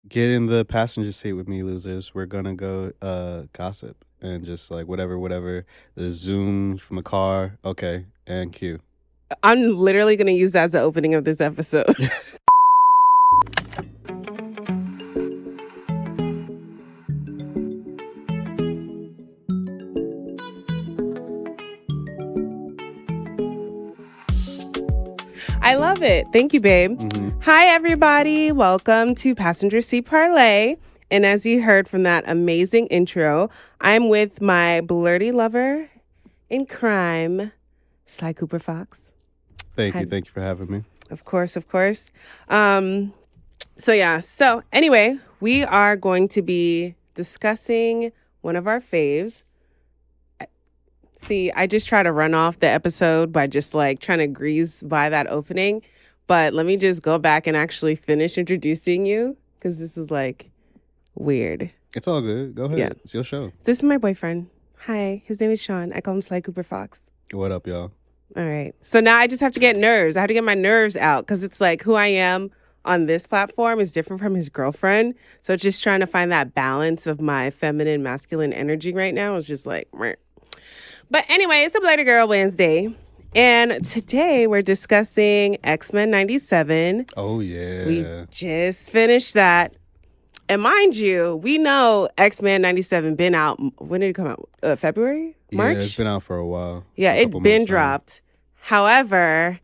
Get in the passenger seat with me, losers. We're gonna go gossip and just like whatever. The zoom from the car. Okay, and cue. I'm literally going to use that as the opening of this episode. I love it. Thank you, babe. Mm-hmm. Hi, everybody. Welcome to Passenger Seat Parlay. And as you heard from that amazing intro, I'm with my Blerdy lover in crime, Sly Cooper Fox. Thank you for having me. Of course. So anyway, we are going to be discussing one of our faves. See, I just try to run off the episode by just like trying to grease by that opening. But let me just go back and actually finish introducing you because this is like weird. It's all good. Go ahead. Yeah. It's your show. This is my boyfriend. Hi, his name is Sean. I call him Sly Cooper Fox. What up, y'all? All right. So now I just have to get nerves. I have to get my nerves out because it's like who I am on this platform is different from his girlfriend. So it's just trying to find that balance of my feminine, masculine energy right now. It's just like, meh. But anyway, it's a Blerdy Girl Wednesday. And today we're discussing X-Men 97. Oh, yeah. We just finished that. And mind you, we know X-Men 97 been out. When did it come out? February? March? Yeah, it's been out for a while. Yeah, it's been dropped. However,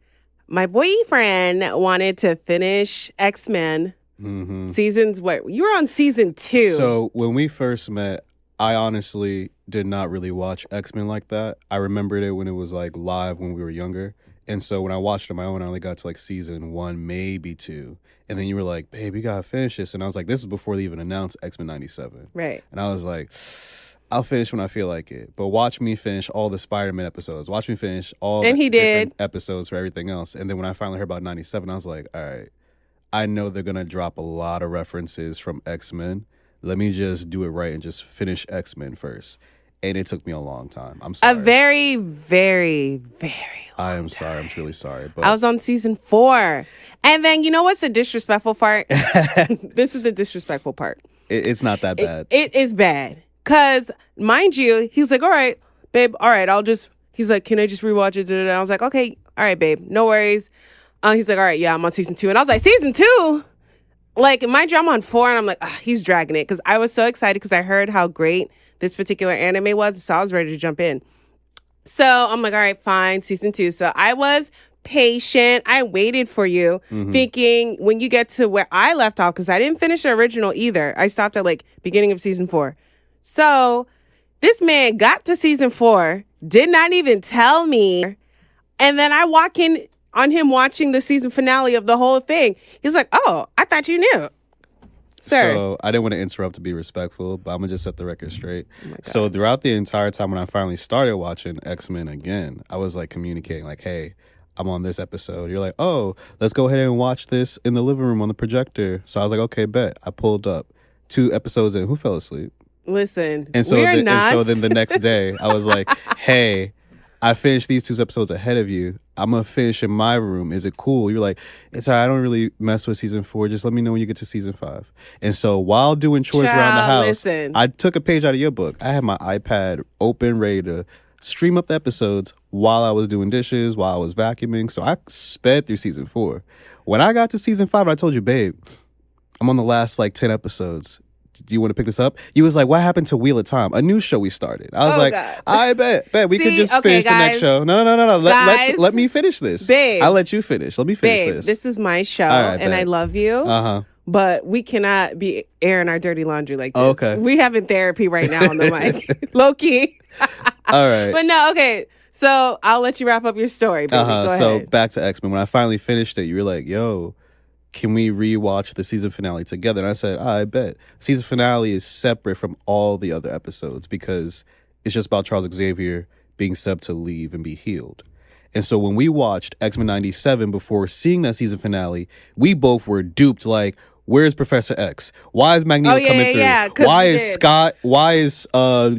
my boyfriend wanted to finish X-Men seasons. What? You were on season 2. So when we first met, I honestly did not really watch X-Men like that. I remembered it when it was like live when we were younger. And so when I watched it on my own, I only got to like season 1, maybe 2. And then you were like, babe, you gotta finish this. And I was like, this is before they even announced X-Men 97. Right. And I was like, I'll finish when I feel like it. But watch me finish all the Spider-Man episodes. Watch me finish all and the he did. episodes for everything else. And then when I finally heard about 97, I was like, all right, I know they're gonna drop a lot of references from X-Men. Let me just do it right and just finish X-Men first. And it took me a long time. I'm sorry. A very, very, very long I am sorry. I'm truly sorry. But I was on season 4. And then you know what's the disrespectful part? This is the disrespectful part. It's not that bad. It is bad. Because, mind you, he was like, all right, babe, all right, he's like, can I just rewatch it? And I was like, okay, all right, babe, no worries. He's like, all right, yeah, I'm on season 2. And I was like, season 2? Like, mind you, I'm on 4, and I'm like, he's dragging it. Because I was so excited because I heard how great this particular anime was, so I was ready to jump in. So I'm like, all right, fine, season 2. So I was patient. I waited for you, thinking when you get to where I left off, because I didn't finish the original either. I stopped at like beginning of season 4. So this man got to season 4, did not even tell me, and then I walk in on him watching the season finale of the whole thing. He was like, oh, I thought you knew. Sir. So I didn't want to interrupt to be respectful, but I'm going to just set the record straight. Oh so throughout the entire time when I finally started watching X-Men again, I was like communicating like, hey, I'm on this episode. You're like, oh, let's go ahead and watch this in the living room on the projector. So I was like, okay, bet. I pulled up 2 episodes in. Who fell asleep? Listen, and so we are not. And so then the next day, I was like, hey, I finished these 2 episodes ahead of you. I'm going to finish in my room. Is it cool? You're like, it's all right. I don't really mess with season 4. Just let me know when you get to season 5. And so while doing chores around the house, I took a page out of your book. I had my iPad open, ready to stream up the episodes while I was doing dishes, while I was vacuuming. So I sped through season 4. When I got to season 5, I told you, babe, I'm on the last like 10 episodes. Do you want to pick this up? You was like, what happened to Wheel of Time? A new show we started. I was like, God. I bet we could just finish the next show. No. Let me finish this. Babe. I'll let you finish. Let me finish this. This is my show, right, and I love you. Uh-huh. But we cannot be airing our dirty laundry like this. Okay. We having therapy right now on the mic. Low key. All right. But no, okay. So I'll let you wrap up your story, baby. Go ahead. So back to X-Men. When I finally finished it, you were like, yo, can we rewatch the season finale together? And I said, I bet. Season finale is separate from all the other episodes because it's just about Charles Xavier being set up to leave and be healed. And so when we watched X-Men 97 before seeing that season finale, we both were duped like, where's Professor X? Why is Magneto coming through? Yeah, why is Scott? Why is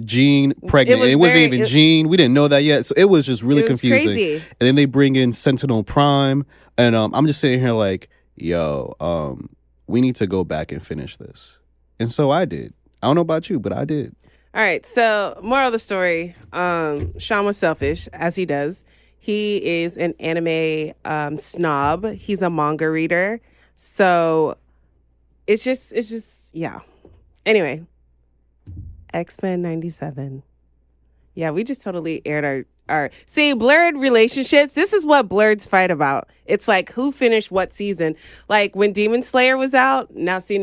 Jean pregnant? It wasn't even Jean. We didn't know that yet. So it was just really confusing. Crazy. And then they bring in Sentinel Prime. And I'm just sitting here like, yo, we need to go back and finish this. And so I did. I don't know about you, but I did. All right. So, moral of the story: Sean was selfish, as he does. He is an anime snob. He's a manga reader. So it's just yeah. Anyway, X-Men 97. Yeah, we just totally aired our see, blurred relationships. This is what blurreds fight about. It's like who finished what season. Like when Demon Slayer was out. Now I'm drifting.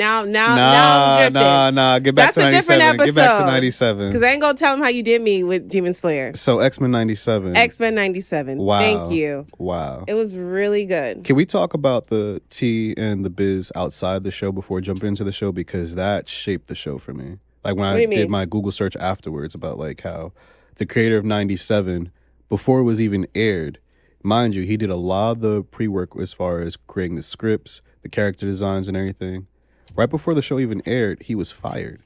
Get back That's to 97. a different episode. Get back to 97. Because I ain't gonna tell him how you did me with Demon Slayer. So X-Men 97. X-Men 97. Wow. Thank you. Wow. It was really good. Can we talk about the tea and the biz outside the show before jumping into the show? Because that shaped the show for me. Like when I did my Google search afterwards about like how the creator of 97, before it was even aired, mind you, he did a lot of the pre-work as far as creating the scripts, the character designs and everything. Right before the show even aired, he was fired.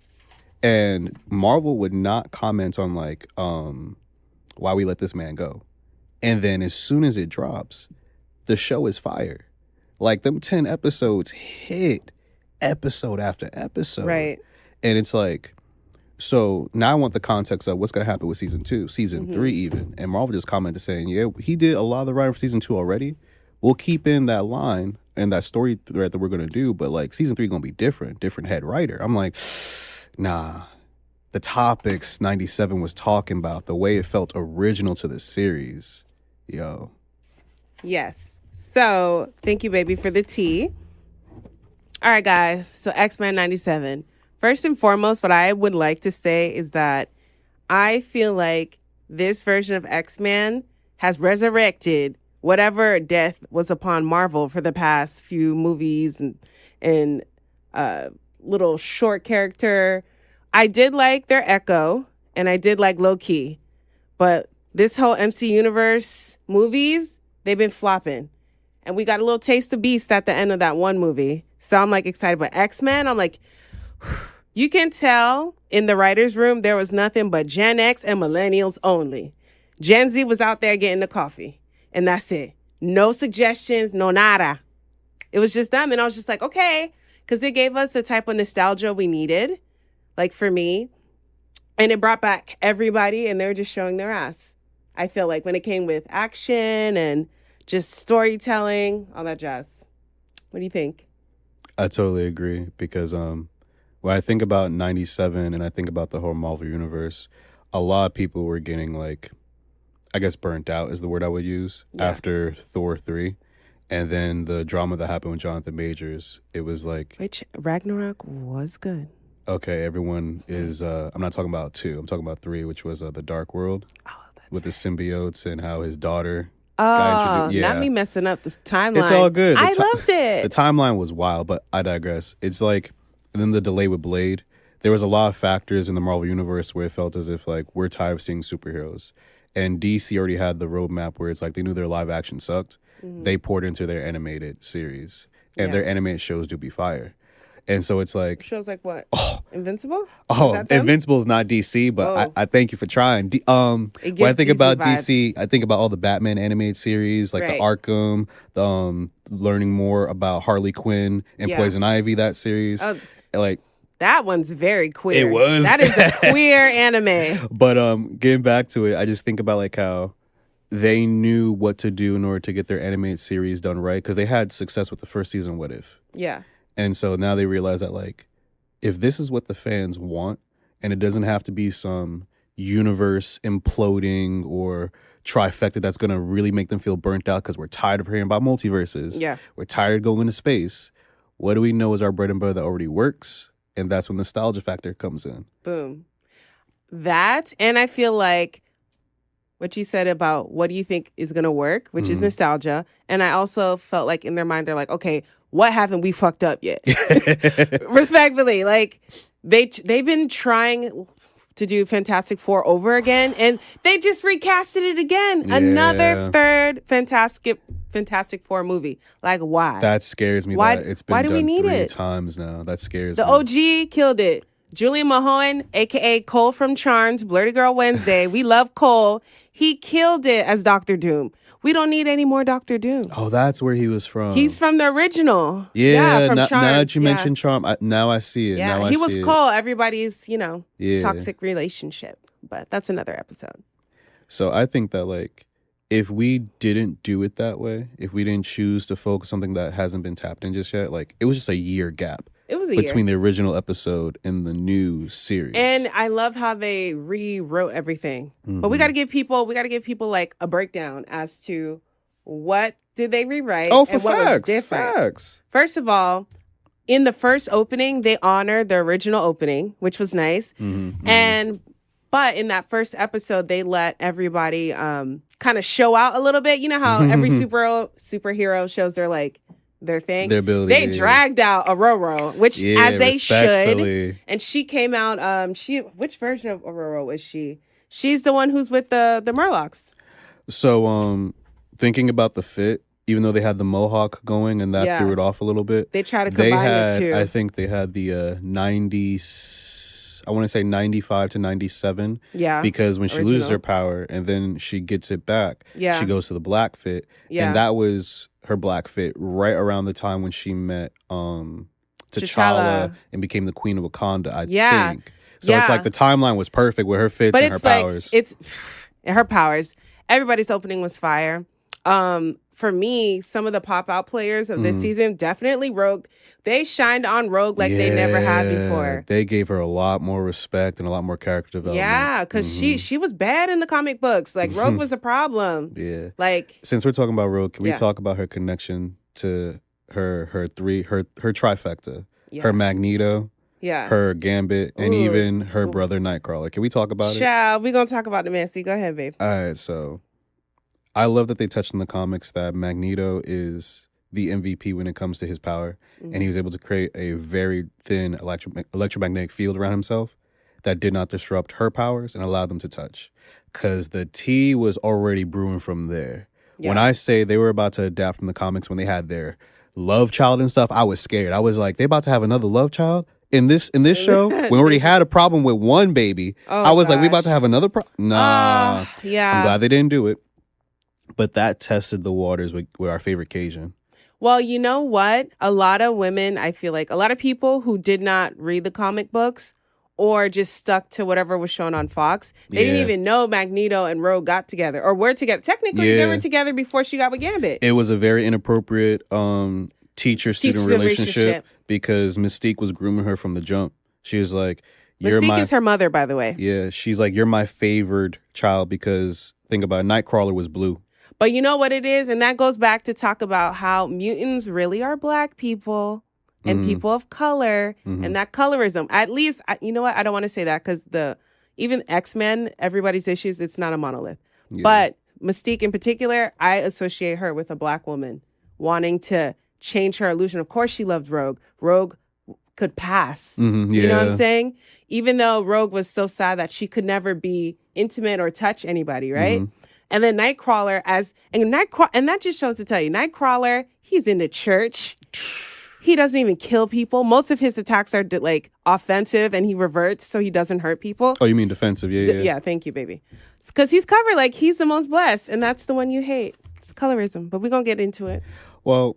And Marvel would not comment on like why we let this man go. And then as soon as it drops, the show is fire. Like them 10 episodes hit episode after episode. Right. And it's like, so now I want the context of what's going to happen with season 2, season 3 even. And Marvel just commented saying, yeah, he did a lot of the writing for season 2 already. We'll keep in that line and that story thread that we're going to do. But like season 3 going to be different head writer. I'm like, nah. The topics 97 was talking about, the way it felt original to the series. Yo. Yes. So thank you, baby, for the tea. All right, guys. So X-Men 97. First and foremost, what I would like to say is that I feel like this version of X-Men has resurrected whatever death was upon Marvel for the past few movies and little short character. I did like their Echo, and I did like Low-Key. But this whole MC Universe movies, they've been flopping. And we got a little taste of Beast at the end of that one movie. So I'm like excited. But X-Men, I'm like... You can tell in the writer's room, there was nothing but Gen X and millennials only. Gen Z was out there getting the coffee. And that's it. No suggestions, no nada. It was just them. And I was just like, okay. Because it gave us the type of nostalgia we needed. Like for me. And it brought back everybody. And they were just showing their ass. I feel like when it came with action and just storytelling, all that jazz. What do you think? I totally agree. Because... when I think about 97 and I think about the whole Marvel universe, a lot of people were getting like, I guess burnt out is the word I would use, after Thor 3. And then the drama that happened with Jonathan Majors, it was like... Which Ragnarok was good. Okay, everyone is... I'm not talking about 2. I'm talking about 3, which was The Dark World. Oh, that's with the symbiotes and how his daughter... Oh, not me messing up this timeline. It's all good. I loved it. The timeline was wild, but I digress. It's like... And then the delay with Blade, there was a lot of factors in the Marvel universe where it felt as if like we're tired of seeing superheroes. And DC already had the roadmap where it's like they knew their live action sucked. Mm-hmm. They poured into their animated series. And their animated shows do be fire. And so it's like... Shows like what? Oh, Invincible? Invincible's not DC, but I thank you for trying. When I think about DC, I think about all the Batman animated series, like the Arkham, the learning more about Harley Quinn and Poison Ivy, that series. Like that one's very queer. It was. That is a queer anime. But getting back to it, I just think about like how they knew what to do in order to get their animated series done right, because they had success with the first season What If. Yeah. And so now they realize that like if this is what the fans want, and it doesn't have to be some universe imploding or trifecta that's going to really make them feel burnt out because we're tired of hearing about multiverses. Yeah. We're tired of going into space. What do we know is our bread and butter that already works? And that's when the nostalgia factor comes in. Boom. That, and I feel like what you said about what do you think is going to work, which is nostalgia. And I also felt like in their mind, they're like, okay, what haven't we fucked up yet? Respectfully. Like, they've been trying to do Fantastic Four over again, and they just recasted it again. Yeah. Another third Fantastic Four movie. Like, why? That scares me. Why, that it's been done 3 times now. That scares me. The OG killed it. Julian Mahoen, a.k.a. Cole from Charmed, Blerdy Girl Wednesday. We love Cole. He killed it as Dr. Doom. We don't need any more Dr. Doom. Oh, that's where he was from. He's from the original. Yeah, from now Charmed. that you mentioned Charm, now I see it. Yeah, now he I was see cool. Everybody's, Yeah. toxic relationship. But that's another episode. So I think that, like, if we didn't do it that way, if we didn't choose to focus on something that hasn't been tapped in just yet, like, it was just a year gap. It was a between year. the original episode and the new series. And I love how they rewrote everything. But we got to give people like a breakdown as to what did they rewrite for and what was different. Facts. First of all, in the first opening, they honored the original opening, which was nice. But in that first episode, they let everybody kind of show out a little bit. You know how every superhero shows their thing. Their ability. They dragged out Aurora, which as they should. And she came out. Which version of Aurora was she? She's the one who's with the Murlocs. So thinking about the fit, even though they had the mohawk going and that threw it off a little bit. They tried to combine it too. I think they had the 90s. I want to say 95 to 97. Yeah. Because when she loses her power and then she gets it back, she goes to the black fit. Yeah. And that was her black fit right around the time when she met T'Challa and became the Queen of Wakanda, I think. So it's like the timeline was perfect with her fits and her powers. It's her powers. Everybody's opening was fire. For me, some of the pop-out players of this season, definitely Rogue. They shined on Rogue like they never had before. They gave her a lot more respect and a lot more character development. Yeah, because she was bad in the comic books. Like, Rogue was a problem. Yeah. Like, since we're talking about Rogue, can we talk about her connection to her trifecta? Yeah. Her Magneto, her Gambit, and even her brother Nightcrawler. Can we talk about it? Child, we're going to talk about the messy. Go ahead, babe. All right, so I love that they touched in the comics that Magneto is the MVP when it comes to his power. And he was able to create a very thin electromagnetic field around himself that did not disrupt her powers and allowed them to touch. Because the tea was already brewing from there. Yeah. When I say they were about to adapt from the comics when they had their love child and stuff, I was scared. I was like, they about to have another love child? In this show, we already had a problem with one baby. I was like, we about to have another problem? Nah. Yeah. I'm glad they didn't do it. But that tested the waters with our favorite Cajun. Well, you know what? A lot of women, I feel like, a lot of people who did not read the comic books or just stuck to whatever was shown on Fox, they didn't even know Magneto and Rogue got together or were together. Technically, they were together before she got with Gambit. It was a very inappropriate teacher-student relationship because Mystique was grooming her from the jump. She was like, Mystique is her mother, by the way. Yeah, she's like, you're my favored child because, think about it, Nightcrawler was blue. But you know what it is? And that goes back to talk about how mutants really are black people and people of color and that colorism. At least, you know what? I don't want to say that because even X-Men, everybody's issues, it's not a monolith. Yeah. But Mystique in particular, I associate her with a black woman wanting to change her illusion. Of course she loved Rogue. Rogue could pass. You know what I'm saying? Even though Rogue was so sad that she could never be intimate or touch anybody, right? And then Nightcrawler and that just shows to tell you, Nightcrawler, he's in the church. He doesn't even kill people. Most of his attacks are like offensive and he reverts so he doesn't hurt people. Oh, you mean defensive? Yeah. Yeah, thank you, baby. Because he's covered like he's the most blessed and that's the one you hate. It's colorism, but we're going to get into it. Well,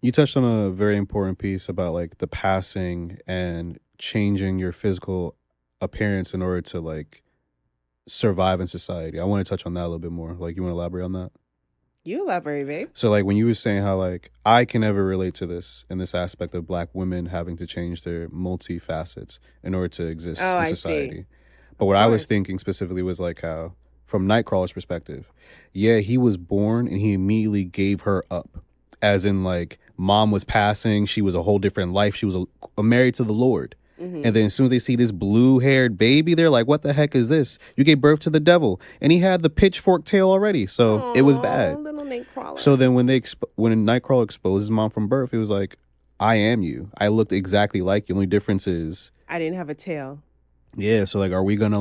you touched on a very important piece about like the passing and changing your physical appearance in order to like survive in society. I want to touch on that a little bit more. Like, you want to elaborate on that? You elaborate, babe. So like when you were saying how like I can never relate to this in this aspect of black women having to change their multifacets in order to exist in society. But what I was thinking specifically was like how from Nightcrawler's perspective, he was born and he immediately gave her up. As in like mom was passing, she was a whole different life. She was married to the Lord. And then as soon as they see this blue-haired baby, they're like, what the heck is this? You gave birth to the devil. And he had the pitchfork tail already. So it was bad. Little Nightcrawler. So then when Nightcrawler exposed his mom from birth, it was like, I am you. I looked exactly like you. The only difference is I didn't have a tail. Yeah. So like, are we gonna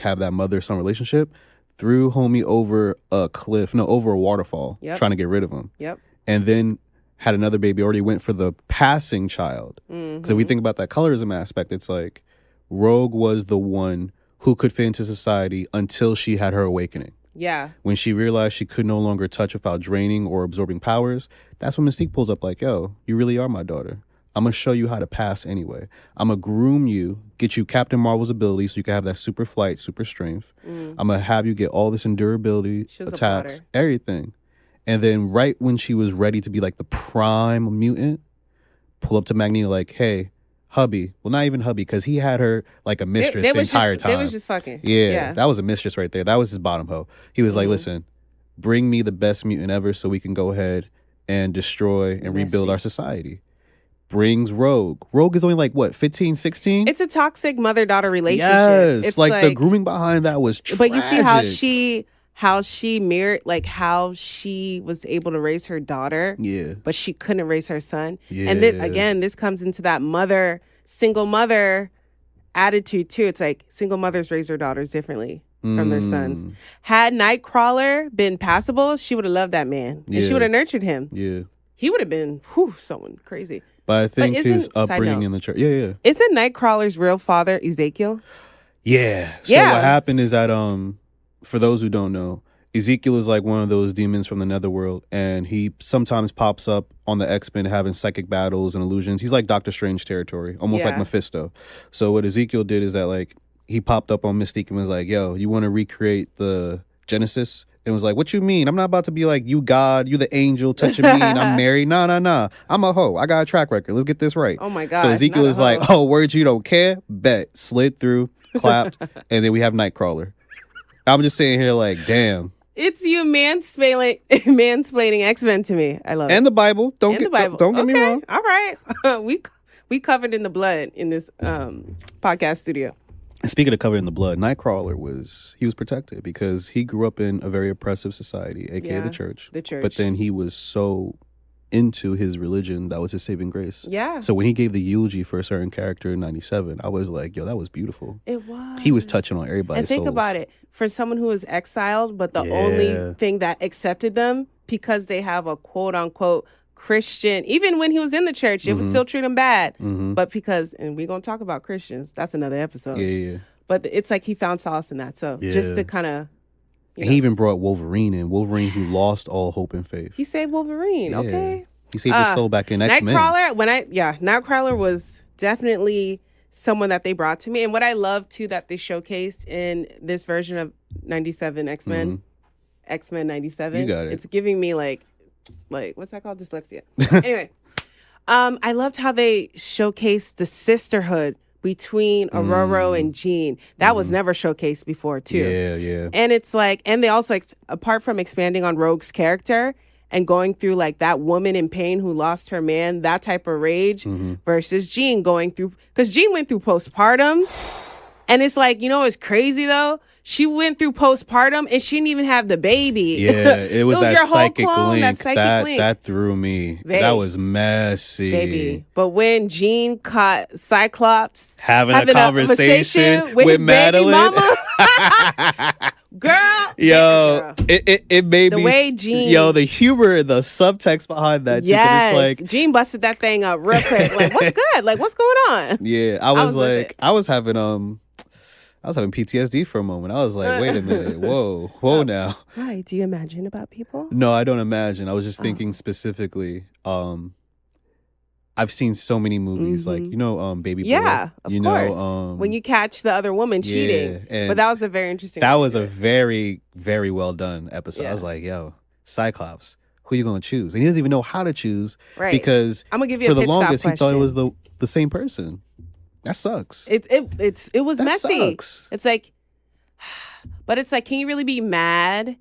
have that mother-son relationship? Threw homie over over a waterfall, trying to get rid of him. Yep. And then had another baby, already went for the passing child. Because if we think about that colorism aspect, it's like Rogue was the one who could fit into society until she had her awakening. Yeah. When she realized she could no longer touch without draining or absorbing powers, that's when Mystique pulls up like, yo, you really are my daughter. I'm going to show you how to pass anyway. I'm going to groom you, get you Captain Marvel's ability so you can have that super flight, super strength. I'm going to have you get all this endurability, attacks, everything. And then right when she was ready to be like the prime mutant, pull up to Magneto like, hey, hubby. Well, not even hubby, because he had her like a mistress the entire time. They was just fucking. Yeah, that was a mistress right there. That was his bottom hoe. He was like, listen, bring me the best mutant ever so we can go ahead and destroy and rebuild our society. Brings Rogue. Rogue is only like, what, 15, 16? It's a toxic mother-daughter relationship. Yes, it's like the grooming behind that was tragic. But you see how she mirrored, like how she was able to raise her daughter. Yeah. But she couldn't raise her son. Yeah. And then, again, this comes into that single mother attitude too. It's like single mothers raise their daughters differently from their sons. Had Nightcrawler been passable, she would have loved that man. And she would have nurtured him. Yeah. He would have been someone crazy. But I think his upbringing in the church. Yeah. Isn't Nightcrawler's real father Ezekiel? Yeah. So what happened is that for those who don't know, Ezekiel is like one of those demons from the netherworld, and he sometimes pops up on the X-Men having psychic battles and illusions. He's like Doctor Strange territory, almost like Mephisto. So what Ezekiel did is that like he popped up on Mystique and was like, yo, you want to recreate the Genesis? And was like, what you mean? I'm not about to be like, you God, you the angel touching me and I'm married. Nah. I'm a hoe. I got a track record. Let's get this right. Oh my God. So Ezekiel is like, oh, words you don't care? Bet. Slid through, clapped, and then we have Nightcrawler. I'm just sitting here like, damn. It's you mansplaining X-Men to me. I love it. And the Bible. Don't get me wrong. All right. we covered in the blood in this podcast studio. Speaking of covered in the blood, Nightcrawler was protected because he grew up in a very oppressive society, aka the church. The church. But then he was so into his religion that was his saving grace. Yeah. So when he gave the eulogy for a certain character in 97, I was like, yo, that was beautiful. It was. He was touching on everybody's souls. And think about it. For someone who was exiled, but the only thing that accepted them because they have a quote unquote Christian, even when he was in the church, it would still treat him bad. But because, and we're going to talk about Christians, that's another episode. Yeah. But it's like he found solace in that. So just to kind of. He even brought Wolverine in. Wolverine who lost all hope and faith. He saved Wolverine. Okay. He saved his soul back in X-Men. Nightcrawler was definitely someone that they brought to me. And what I love too that they showcased in this version of 97 X-Men, X-Men 97. You got it. It's giving me like what's that called? Dyslexia. Anyway, I loved how they showcased the sisterhood between Aurora and Jean. That was never showcased before too. Yeah. And it's like, and they also, apart from expanding on Rogue's character and going through like that woman in pain who lost her man, that type of rage versus Jean going through, because Jean went through postpartum. And it's like, it's crazy though. She went through postpartum and she didn't even have the baby. Yeah, it was that psychic link. That threw me. Baby. That was messy. Baby. But when Jean caught Cyclops having a conversation with his Madeline. baby mama. Girl. Yo, it made the me. The way Jean. Yo, the humor, the subtext behind that too. Yes. It's like, Jean busted that thing up real quick. Like, what's good? Like, what's going on? Yeah, I was having PTSD for a moment. I was like, wait a minute. Whoa now. Why? Do you imagine about people? No, I don't imagine. I was just thinking specifically, I've seen so many movies like, Baby Boy. Yeah, of course. When you catch the other woman cheating. But that was a very interesting That was a very, very well done episode. I was like, yo, Cyclops, who you going to choose? And he doesn't even know how to choose. Right. Because I'm gonna give you for a the pit stop longest, question. he thought it was the same person. That sucks. It was that messy. Sucks. It's like, but it's like, can you really be mad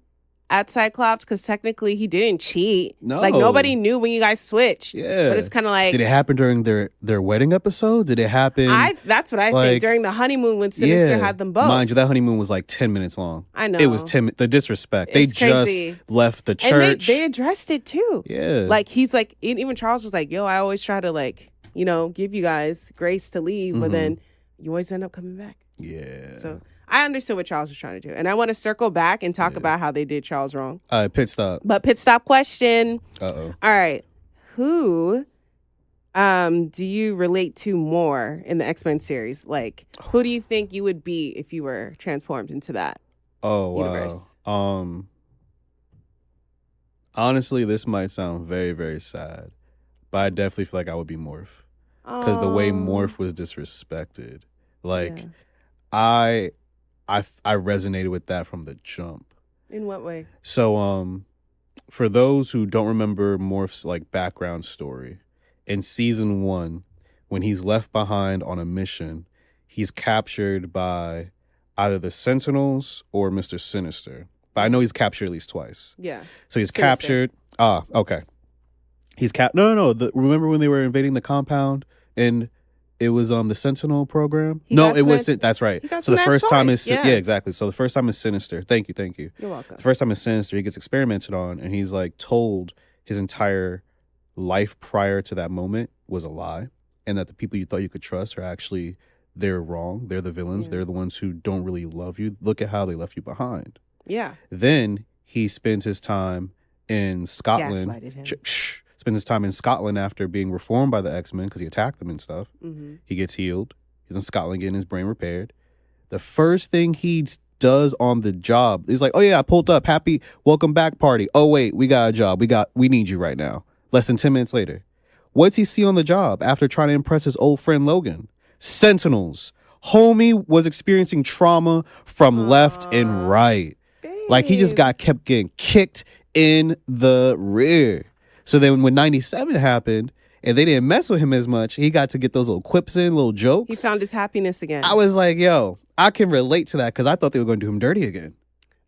at Cyclops? Because technically he didn't cheat. No. Like nobody knew when you guys switched. Yeah. But it's kind of like. Did it happen during their wedding episode? Did it happen? That's what I think. During the honeymoon when Sinister had them both. Mind you, that honeymoon was like 10 minutes long. I know. It was 10 the disrespect. They crazy. Just left the church. And they addressed it too. Yeah. Like he's like, even Charles was like, yo, I always try to like, give you guys grace to leave. But then you always end up coming back. Yeah. So I understood what Charles was trying to do. And I want to circle back and talk about how they did Charles wrong. All right, pit stop. But pit stop question. Uh-oh. All right. Who do you relate to more in the X-Men series? Like, who do you think you would be if you were transformed into that? Oh universe. wow. Honestly, this might sound very, very sad, but I definitely feel like I would be Morph because the way Morph was disrespected, like Yeah. I resonated with that from the jump. In what way? So for those who don't remember Morph's like background story, in season 1, when he's left behind on a mission, he's captured by either the Sentinels or Mr. Sinister. But I know he's captured at least twice. Yeah. So he's Sinister. captured. Okay. He's no. Remember when they were invading the compound and it was the Sentinel program? No, it was. That's right. So the first time is yeah, exactly. So the first time is Sinister. Thank you. You're welcome. The first time is Sinister. He gets experimented on, and he's like told his entire life prior to that moment was a lie, and that the people you thought you could trust are actually they're wrong. They're the villains. Yeah. They're the ones who don't really love you. Look at how they left you behind. Yeah. Then he spends his time in Scotland. Gaslighted him. Spends his time in Scotland after being reformed by the X-Men because he attacked them and stuff. Mm-hmm. He gets healed. He's in Scotland getting his brain repaired. The first thing he does on the job, he's like, oh yeah, I pulled up. Happy welcome back party. Oh wait, we got a job. We need you right now. Less than 10 minutes later. What's he see on the job after trying to impress his old friend Logan? Sentinels. Homie was experiencing trauma from left and right. Like he just kept getting kicked in the rear. So then when 97 happened and they didn't mess with him as much, he got to get those little quips in, little jokes. He found his happiness again. I was like, yo, I can relate to that because I thought they were going to do him dirty again.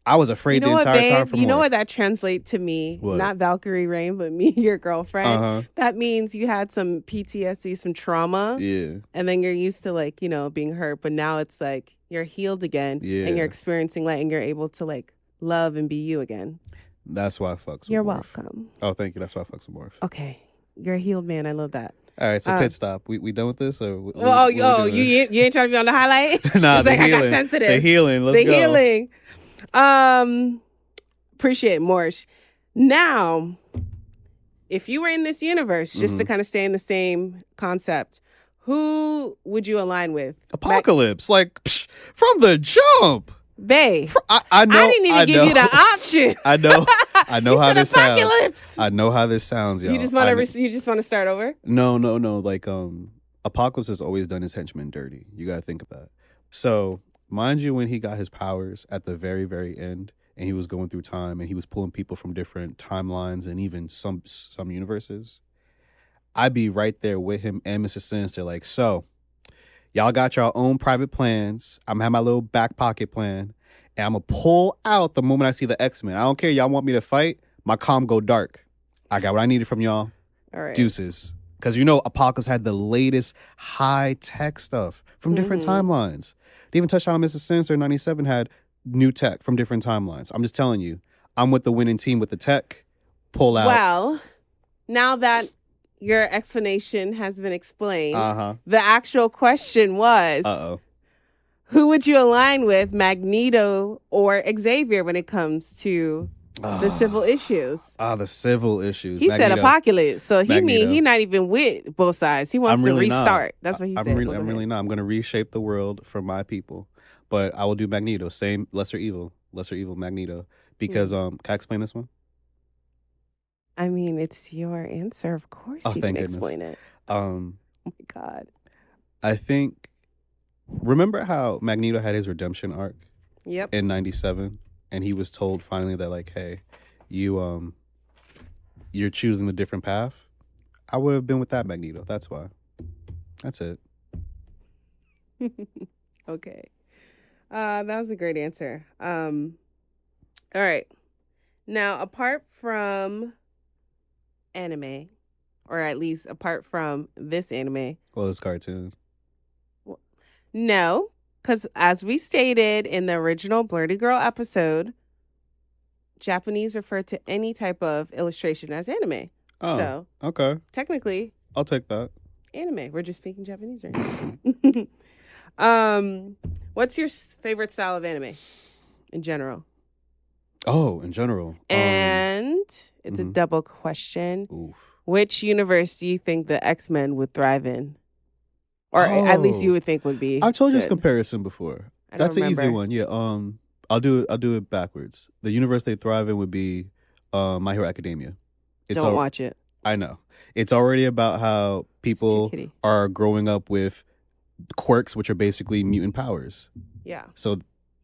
I was afraid the entire time from You know what that translates to me? What? Not Valkyrie Rain, but me, your girlfriend. Uh-huh. That means you had some PTSD, some trauma. Yeah. And then you're used to like, being hurt. But now it's like you're healed again. Yeah. And you're experiencing light and you're able to like love and be you again. That's why I fucks with You're Morph. welcome. Oh, thank you. That's why I fucks with Morph. Okay. You're a healed man. I love that. All right, so pit stop. We done with this? Or you ain't trying to be on the highlight? Nah, the like, healing. I got sensitive. The healing. Let's go. The healing. Appreciate Morsh. Now, if you were in this universe, just to kind of stay in the same concept, who would you align with? Apocalypse. From the jump. Bae. I know. I didn't even give you the option. I know how this Apocalypse. sounds. I know how this sounds, y'all. You just want to start over? No. Like Apocalypse has always done his henchmen dirty. You gotta think of that. So mind you, when he got his powers at the very, very end, and he was going through time, and he was pulling people from different timelines and even some universes, I'd be right there with him and Mr. Sinister. Like, so y'all got your own private plans. I'm gonna have my little back pocket plan. And I'm going to pull out the moment I see the X-Men. I don't care. Y'all want me to fight? My comm go dark. I got what I needed from y'all. All right. Deuces. Because Apocalypse had the latest high-tech stuff from different timelines. They even touched on Mr. Sinister in 97 had new tech from different timelines. I'm just telling you. I'm with the winning team with the tech. Pull out. Well, now that your explanation has been explained, the actual question was... Uh-oh. Who would you align with, Magneto or Xavier, when it comes to the civil issues? The civil issues. He said Apocalypse, so he not even with both sides. He wants to restart. That's what he said. I'm really not. I'm going to reshape the world for my people, but I will do Magneto. Same lesser evil Magneto. Because can I explain this one? I mean, it's your answer. Of course, you can explain it. Oh my God. I think. Remember how Magneto had his redemption arc? Yep. In 97, and he was told finally that like, hey, you're choosing a different path. I would have been with that Magneto. That's why. That's it. Okay. That was a great answer. All right. Now, apart from anime, or at least apart from this anime. Well, this cartoon. No, because as we stated in the original Blerdy Girl episode, Japanese refer to any type of illustration as anime. Oh, so, okay. Technically, I'll take that. Anime. We're just speaking Japanese right now. What's your favorite style of anime in general? Oh, in general. And it's a double question. Oof. Which universe do you think the X-Men would thrive in? Or at least you would think would be. I've told you good. this comparison before. That's an easy one. Yeah. I'll do it backwards. The universe they thrive in would be My Hero Academia. Don't watch it. I know. It's already about how people are growing up with quirks, which are basically mutant powers. Yeah. So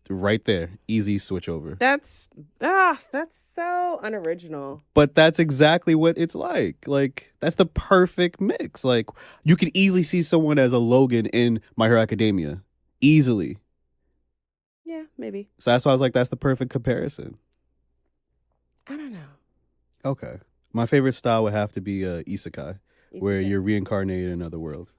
right there, easy switch over. That's so unoriginal. But that's exactly what it's like. Like, that's the perfect mix. Like, you could easily see someone as a Logan in My Hero Academia. Easily. Yeah, maybe. So that's why I was like, that's the perfect comparison. I don't know. Okay. My favorite style would have to be isekai, where you're reincarnated in another world.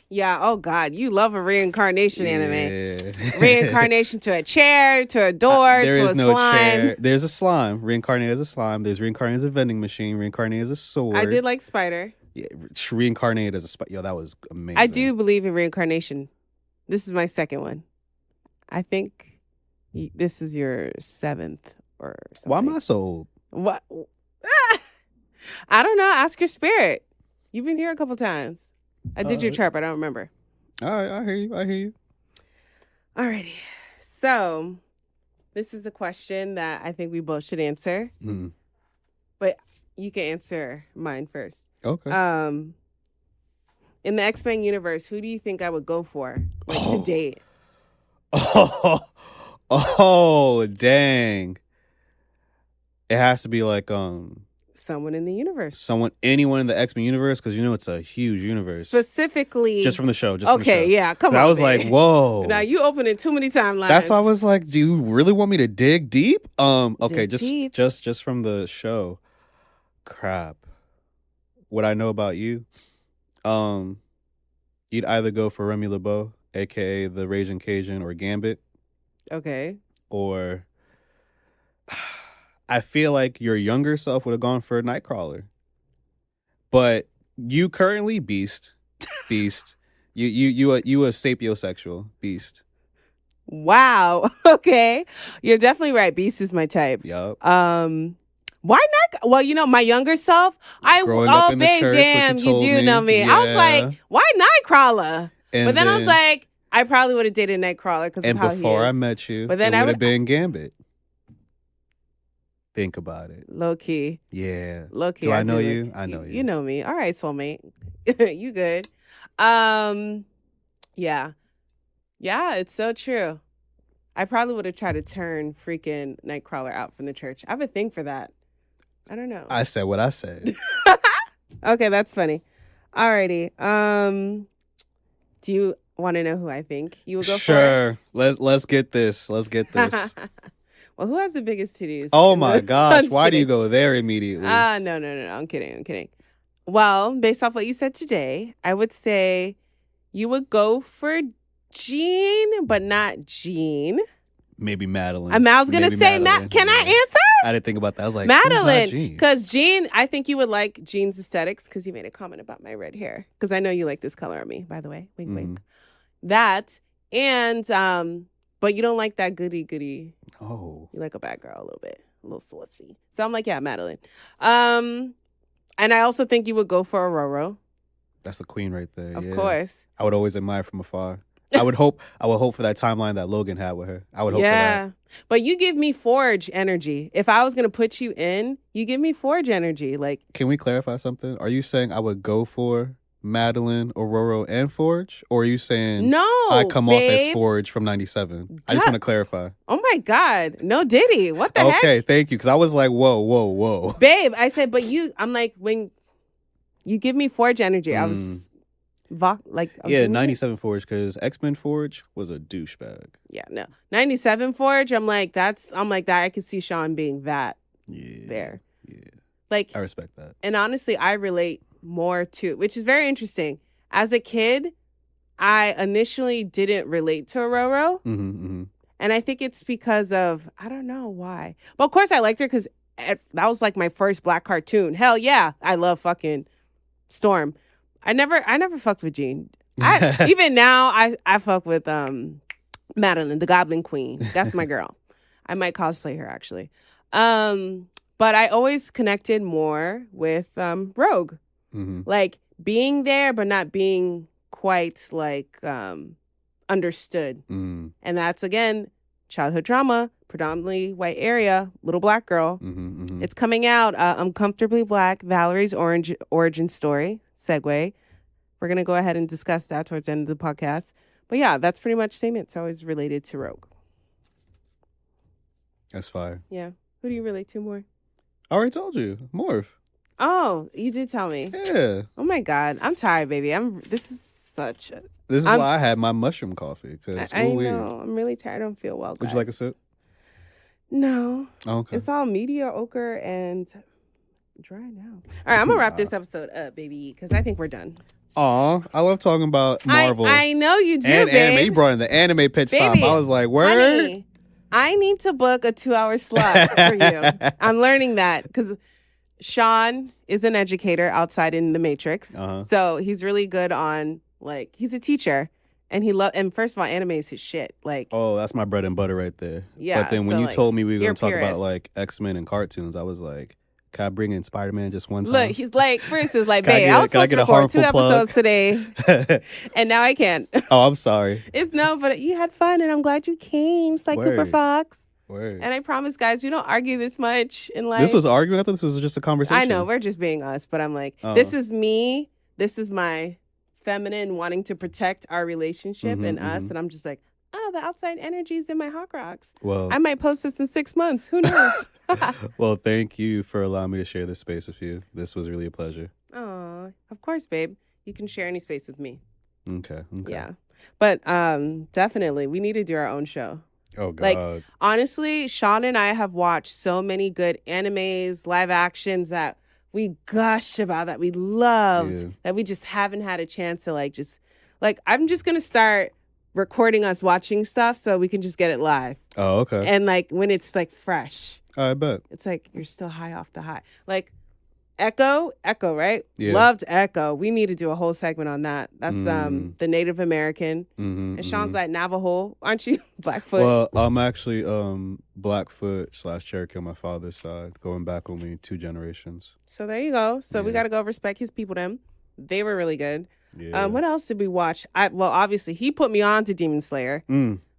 Yeah, oh God, you love a reincarnation anime. Reincarnation to a chair, to a door, to a slime. Chair. There's a slime. Reincarnated as a slime. There's reincarnated as a vending machine. Reincarnated as a sword. I did like Spider. Yeah, reincarnated as a spider. Yo, that was amazing. I do believe in reincarnation. This is my second one. I think this is your 7th or something. Why am I so old? What? I don't know. Ask your spirit. You've been here a couple times. I did your chart, but I don't remember. All right, I hear you. Alrighty. So, this is a question that I think we both should answer. Mm. But you can answer mine first. Okay. In the X-Men universe, who do you think I would go for to date? Oh, dang. It has to be like someone in the universe. Anyone in the X-Men universe, because it's a huge universe. Specifically, just from the show. Yeah, come on. I was like, whoa. Now you opening too many timelines. That's why I was like, do you really want me to dig deep? Okay, dig deep. just from the show. Crap. What I know about you, you'd either go for Remy LeBeau, aka the Raging Cajun, or Gambit. Okay. Or I feel like your younger self would have gone for Nightcrawler. But you currently Beast. you a sapiosexual Beast. Wow. Okay. You're definitely right. Beast is my type. Yup. Why not? Well, my younger self, Growing up in the church, damn, you do know me. Yeah. I was like, why Nightcrawler? And but then I was like, I probably would have dated Nightcrawler because of how he is. And before I met you, but then it would have been Gambit. Think about it. Low key. Yeah. Low key. Do I know you? I know you. You know me. All right, soulmate. You good. Yeah. Yeah, it's so true. I probably would have tried to turn freaking Nightcrawler out from the church. I have a thing for that. I don't know. I said what I said. Okay, that's funny. Alrighty. Do you want to know who I think you would go for? Sure. Let's get this. Well, who has the biggest titties? Oh my gosh. Why do you go there immediately? No. I'm kidding. Well, based off what you said today, I would say you would go for Jean, but not Jean. Maybe Madeline. I was going to say Madeline. Can I answer? I didn't think about that. I was like, Madeline. Because Jean, I think you would like Jean's aesthetics because you made a comment about my red hair. Because I know you like this color on me, by the way. Wink, wink. That. And, but you don't like that goody. Oh. You like a bad girl a little bit. A little saucy. So I'm like, yeah, Madeline. And I also think you would go for Aurora. That's the queen right there. Of course. I would always admire from afar. I would hope for that timeline that Logan had with her. I would hope for that. But you give me Forge energy. If I was going to put you in, you give me Forge energy. Like, can we clarify something? Are you saying I would go for Madeline, Aurora, and Forge? Or are you saying I come off as Forge from 97? I just want to clarify. Oh my God. No Diddy. What the heck? Okay, thank you. Because I was like, whoa. Babe, I said, but I'm like, when you give me Forge energy, I was... 97 Forge, because X-Men Forge was a douchebag. Yeah, no. 97 Forge, I'm like that. I could see Sean being that there. Yeah. Like, I respect that. And honestly, I relate more to, which is very interesting. As a kid, I initially didn't relate to Aurora. And I think it's because of, I don't know why. But of course I liked her because that was like my first black cartoon. Hell yeah, I love fucking Storm. I never fucked with Jean. Even now, I fuck with Madeline, the Goblin Queen. That's my girl. I might cosplay her actually. But I always connected more with Rogue, like being there but not being quite like understood. And that's again childhood drama, predominantly white area, little black girl. It's coming out. Uncomfortably Black, Valerie's origin story. Segue. We're going to go ahead and discuss that towards the end of the podcast. But yeah, that's pretty much same. It's always related to Rogue. That's fire. Yeah. Who do you relate to more? I already told you. Morph. Oh, you did tell me. Yeah. Oh my God. I'm tired, baby. This is why I had my mushroom coffee. I know. I'm really tired. I don't feel well, guys. Would you like a sip? No. Oh, okay. It's all mediocre and dry now. All right, I'm going to wrap this episode up, baby, because I think we're done. Aw, I love talking about Marvel. I know you do, and babe. anime. You brought in the anime pit stop. I was like, word? Honey, I need to book a 2-hour slot for you. I'm learning that because Sean is an educator outside in the Matrix. So he's really good on, like, he's a teacher. And first of all, anime is his shit. Like, oh, that's my bread and butter right there. Yeah. But then when you told me we were going to talk about, like, X-Men and cartoons, I was like, can I bring in Spider-Man just one time? Look, he's like, for instance, like, babe, I was supposed to record 2 episodes today, and now I can't. Oh, I'm sorry. But you had fun, and I'm glad you came, Sly Cooper Fox. Word. And I promise, guys, we don't argue this much in life. This was arguing? I thought this was just a conversation. I know, we're just being us, but I'm like, this is me. This is my feminine wanting to protect our relationship and us, and I'm just like, oh, the outside energy's in my hot rocks. Well, I might post this in 6 months. Who knows? Well, thank you for allowing me to share this space with you. This was really a pleasure. Oh, of course, babe. You can share any space with me. Okay. Yeah. But definitely, we need to do our own show. Oh, God. Like, honestly, Sean and I have watched so many good animes, live actions that we gush about, that we loved, that we just haven't had a chance to, I'm just going to start recording us watching stuff so we can just get it live. Oh, okay. And, like, when it's, like, fresh. I bet. It's like you're still high off the high. Like, Echo, right? Yeah. Loved Echo. We need to do a whole segment on that. That's the Native American. And Sean's like Navajo, aren't you? Blackfoot. Well, I'm actually Blackfoot / Cherokee on my father's side, going back only 2 generations. So there you go. So we got to go respect his people. Them, they were really good. Yeah. What else did we watch? Obviously he put me on to Demon Slayer.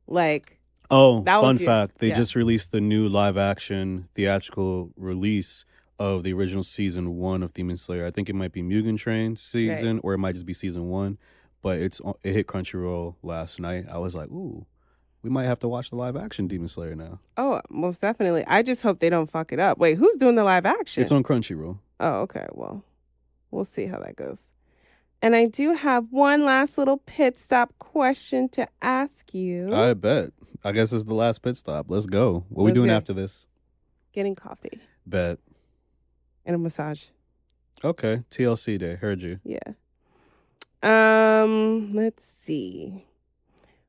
Like, fun fact: they just released the new live action theatrical release of the original season 1 of Demon Slayer. I think it might be Mugen Train season, or it might just be season 1. But it hit Crunchyroll last night. I was like, ooh, we might have to watch the live action Demon Slayer now. Oh, most definitely. I just hope they don't fuck it up. Wait, who's doing the live action? It's on Crunchyroll. Oh, okay. Well, we'll see how that goes. And I do have one last little pit stop question to ask you. I bet. I guess it's the last pit stop. Let's go. What are we doing after this? Getting coffee. Bet. And a massage. Okay. TLC day. Heard you. Yeah. Let's see.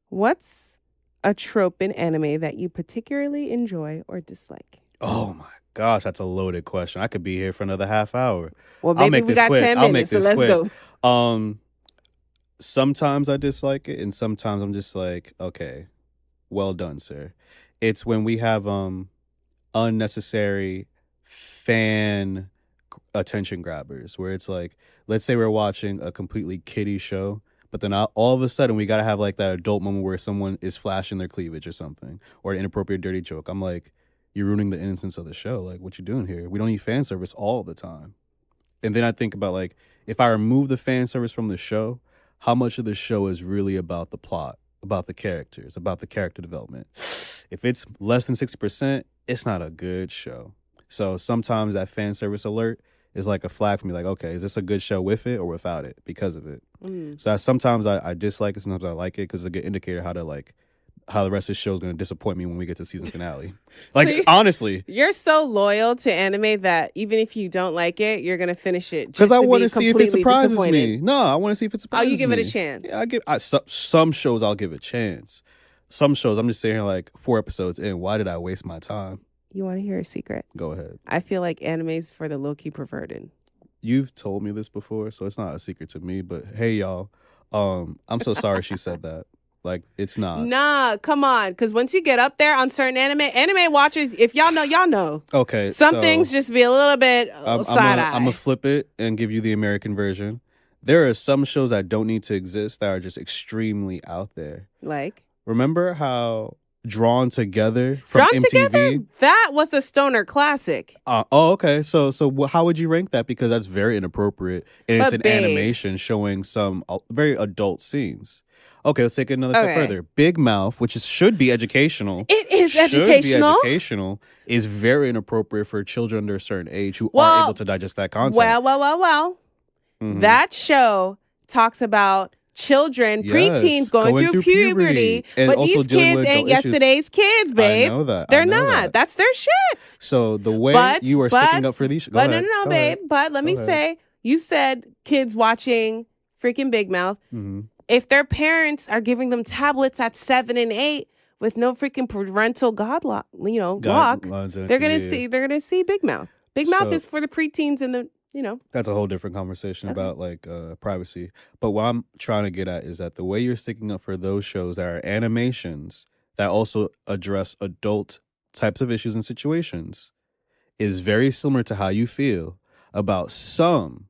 What's a trope in anime that you particularly enjoy or dislike? Oh my gosh, that's a loaded question. I could be here for another half hour. Well, baby, we got 10 minutes, so let's go. Sometimes I dislike it, and sometimes I'm just like, okay, well done, sir. It's when we have unnecessary fan attention grabbers, where it's like, let's say we're watching a completely kiddie show, but then all of a sudden we gotta have like that adult moment where someone is flashing their cleavage or something, or an inappropriate dirty joke. I'm like, you're ruining the innocence of the show. Like, what you doing here? We don't need fan service all the time. And then I think about, like, if I remove the fan service from the show, how much of the show is really about the plot, about the characters, about the character development? If it's less than 60%, it's not a good show. So sometimes that fan service alert is like a flag for me, like, okay, is this a good show with it or without it because of it? So sometimes I dislike it, sometimes I like it, because it's a good indicator how the rest of the show is going to disappoint me when we get to season finale. Like, so honestly. You're so loyal to anime that even if you don't like it, you're going to finish it. Because I want to see if it surprises me. No, I want to see if it surprises me. Oh, you give it a chance. Yeah, some shows I'll give a chance. Some shows I'm just saying, like, 4 episodes in, why did I waste my time? You want to hear a secret? Go ahead. I feel like anime's for the low-key perverted. You've told me this before, so it's not a secret to me. But hey, y'all, I'm so sorry she said that. Like, it's not. Nah, come on. Because once you get up there on certain anime watchers, if y'all know, y'all know. Okay. Some things just be a little bit side-eye. I'm going to flip it and give you the American version. There are some shows that don't need to exist that are just extremely out there. Like? Remember how drawn together from Drawn MTV. Together? That was a stoner classic. Okay. So how would you rank that? Because that's very inappropriate, and it's But an babe. animation showing some very adult scenes. Okay, let's take it another step further. Big Mouth, which should be educational. It is should educational. Be educational, is very inappropriate for children under a certain age who aren't able to digest that content. Well. Mm-hmm. That show talks about children, preteens going through puberty. And but also these kids ain't yesterday's kids, babe. I know that. They're not. That's their shit. So the way you are sticking up for these... Go ahead. No, babe. But let me say, you said kids watching freaking Big Mouth. Mm-hmm. If their parents are giving them tablets at 7 and 8 with no freaking parental lock, they're gonna see Big Mouth. Big Mouth is for the preteens and the That's a whole different conversation about privacy. But what I'm trying to get at is that the way you're sticking up for those shows that are animations that also address adult types of issues and situations is very similar to how you feel about some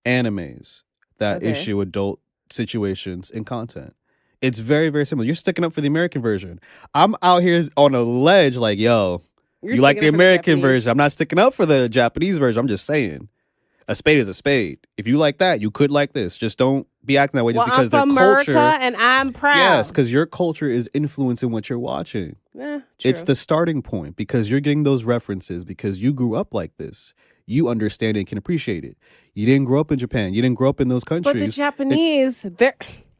animes that issue adult situations and content. It's very, very similar. You're sticking up for the American version. I'm out here on a ledge like, yo, you like the American version. I'm not sticking up for the Japanese version. I'm just saying. A spade is a spade. If you like that, you could like this. Just don't be acting that way just because I'm from their culture. America and I'm proud. Yes, because your culture is influencing what you're watching. It's the starting point because you're getting those references because you grew up like this. You understand it and can appreciate it. You didn't grow up in Japan. You didn't grow up in those countries. But the Japanese, they're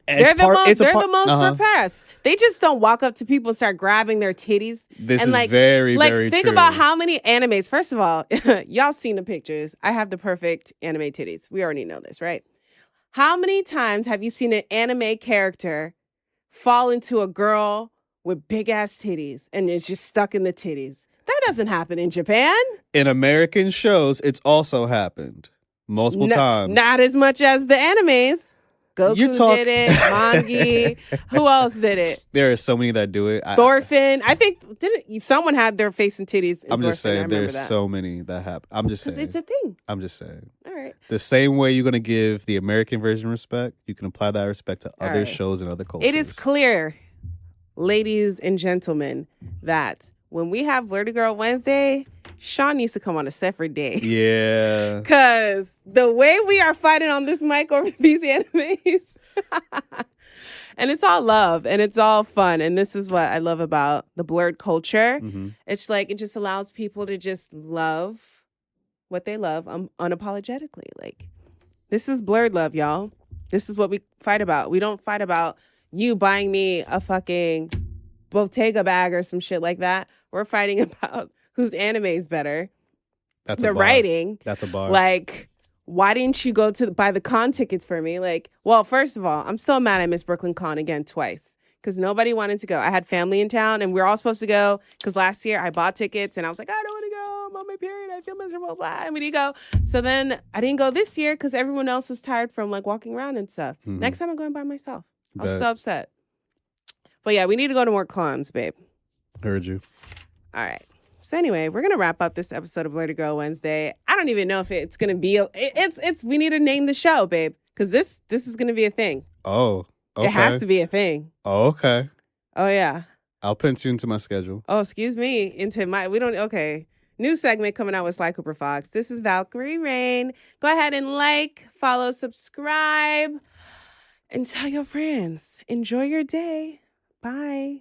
the most repressed. They just don't walk up to people and start grabbing their titties. This is very, very think true. about how many animes. First of all, y'all seen the pictures. I have the perfect anime titties. We already know this, right? How many times have you seen an anime character fall into a girl with big ass titties and it's just stuck in the titties? That doesn't happen in Japan. In American shows, it's also happened multiple times. Not as much as the animes. Goku did it. Mangi. Who else did it? There are so many that do it. Thorfinn. I think someone had their face and titties. I'm just saying there's so many that happen. I'm just saying. It's a thing. I'm just saying. All right. The same way you're going to give the American version respect, you can apply that respect to other shows and other cultures. It is clear, ladies and gentlemen, that when we have Blerdy Girl Wednesday, Sean needs to come on a separate day. Yeah. Because the way we are fighting on this mic over these animes, and it's all love and it's all fun. And this is what I love about the blurred culture. Mm-hmm. It's like it just allows people to just love what they love unapologetically. Like, this is blurred love, y'all. This is what we fight about. We don't fight about you buying me a fucking Bottega bag or some shit like that. We're fighting about whose anime is better. That's the a bar. writing. That's a bar. Like, why didn't you go to buy the con tickets for me? Like, well, first of all, I'm still mad I missed Brooklyn Con again twice because nobody wanted to go. I had family in town and we were all supposed to go because last year I bought tickets and I was like, I don't want to go. I'm on my period. I feel miserable. Blah. And we didn't go. So then I didn't go this year because everyone else was tired from like walking around and stuff. Mm-hmm. Next time I'm going by myself. I was so upset. But yeah, we need to go to more cons, babe. Heard you. All right. So anyway, we're gonna wrap up this episode of Blerdy Girl Wednesday. I don't even know if it's gonna be. It's. We need to name the show, babe, because this is gonna be a thing. Oh, okay. It has to be a thing. Oh, okay. Oh yeah. I'll pencil you into my schedule. Oh, excuse me. Okay. New segment coming out with Sly Cooper Fox. This is Valkyrie Rain. Go ahead and like, follow, subscribe, and tell your friends. Enjoy your day. Bye.